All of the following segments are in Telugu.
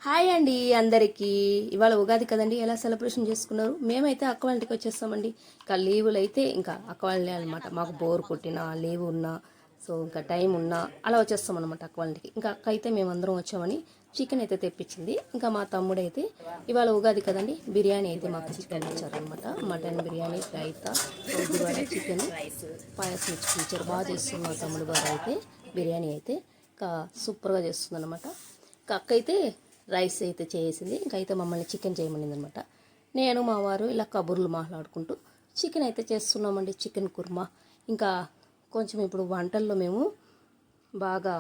హాయ్ అండి అందరికీ. ఇవాళ ఉగాది కదండి, ఎలా సెలబ్రేషన్ చేసుకున్నారు? మేమైతే అక్క వాళ్ళ ఇంటికి వచ్చేస్తామండి. ఇంకా లీవులు అయితే ఇంకా అక్క వాళ్ళే అనమాట. మాకు బోర్ కొట్టినా లీవ్ ఉన్నా, సో ఇంకా టైం ఉన్నా అలా వచ్చేస్తాం అనమాట అక్క వాళ్ళ ఇంటికి. ఇంకా అక్క అయితే మేమందరం వచ్చామని చికెన్ అయితే తెప్పించింది. ఇంకా మా తమ్ముడైతే ఇవాళ ఉగాది కదండి, బిర్యానీ అయితే మాకు చికెన్ ఇచ్చారనమాట. మటన్ బిర్యానీ, రైతా, గురువాడ చికెన్, పాయసం ఇచ్చారు. బాగా చేస్తుంది మా తమ్ముడు గారు అయితే బిర్యానీ అయితే ఇంకా సూపర్గా చేస్తుంది అనమాట. ఇంకా అక్క అయితే రైస్ అయితే చేసింది. ఇంకా అయితే మమ్మల్ని చికెన్ చేయమనింది అనమాట. నేను మా వారు ఇలా కబుర్లు మాట్లాడుకుంటూ చికెన్ అయితే చేస్తున్నామండి, చికెన్ కుర్మా. ఇంకా కొంచెం ఇప్పుడు వంటల్లో మేము బాగా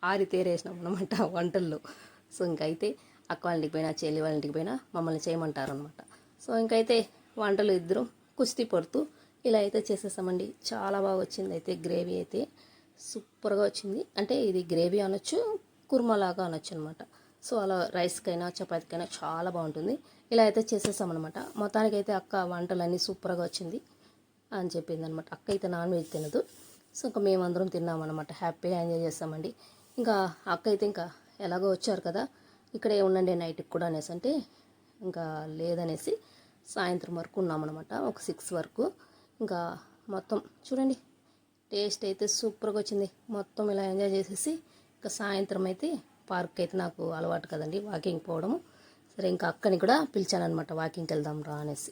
ఆరితేరేసినాం అనమాట వంటల్లో. సో ఇంకైతే అక్క వాళ్ళ ఇంటికి పోయినా చెల్లి వాళ్ళ ఇంటికి పోయినా మమ్మల్ని చేయమంటారు అనమాట. సో ఇంకైతే వంటలు ఇద్దరం కుస్తీ పడుతూ ఇలా అయితే చేసేసామండి. చాలా బాగా వచ్చింది. అయితే గ్రేవీ అయితే సూపర్గా వచ్చింది. అంటే ఇది గ్రేవీ అనొచ్చు, కుర్మా లాగా అనొచ్చు అనమాట. సో అలా రైస్కైనా చపాతీకైనా చాలా బాగుంటుంది. ఇలా అయితే చేసేసామన్నమాట. మొత్తానికి అయితే అక్క వంటలన్నీ సూపర్గా వచ్చింది అని చెప్పింది అనమాట. అక్క అయితే నాన్ వెజ్ తినదు. సో ఇంకా మేమందరం తిన్నామన్నమాట. హ్యాపీగా ఎంజాయ్ చేస్తామండి. ఇంకా అక్క అయితే ఇంకా ఎలాగో వచ్చారు కదా, ఇక్కడే ఉండండి నైట్కి కూడా అనేసి అంటే ఇంకా లేదనేసి సాయంత్రం వరకు ఉన్నామన్నమాట. ఒక 6 వరకు. ఇంకా మొత్తం చూడండి, టేస్ట్ అయితే సూపర్గా వచ్చింది. మొత్తం ఇలా ఎంజాయ్ చేసేసి ఇంకా సాయంత్రం అయితే పార్క్ అయితే నాకు అలవాటు కదండి వాకింగ్ పోవడము. సరే ఇంకా అక్కని కూడా పిలిచానమాట, వాకింగ్కి వెళ్దాం రా అనేసి.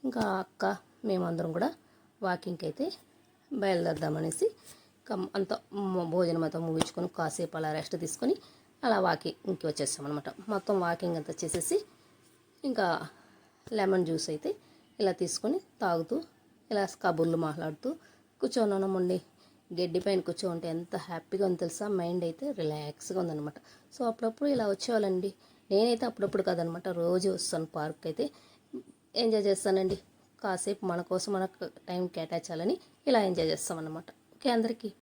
ఇంకా అక్క మేమందరం కూడా వాకింగ్కి అయితే బయలుదేరదామనేసి అంత భోజనం అంతా ముగించుకొని కాసేపు అలా రెస్ట్ తీసుకొని అలా వాకింగ్కి వచ్చేస్తామన్నమాట. మొత్తం వాకింగ్ అంతా చేసేసి ఇంకా లెమన్ జ్యూస్ అయితే ఇలా తీసుకొని తాగుతూ ఇలా కబుర్లు మాట్లాడుతూ కూర్చోనున్నామండి. గడ్డి పైన కూర్చోంటే ఎంత హ్యాపీగా ఉంది తెలుసా, మైండ్ అయితే రిలాక్స్గా ఉందన్నమాట. సో అప్పుడప్పుడు ఇలా వచ్చేవాళ్ళండి. నేనైతే అప్పుడప్పుడు కాదనమాట, రోజు వస్తాను పార్క్ అయితే ఎంజాయ్ చేస్తానండి. కాసేపు మన కోసం మనకు టైం కేటాయించాలని ఇలా ఎంజాయ్ చేస్తామన్నమాట. ఓకే అందరికీ.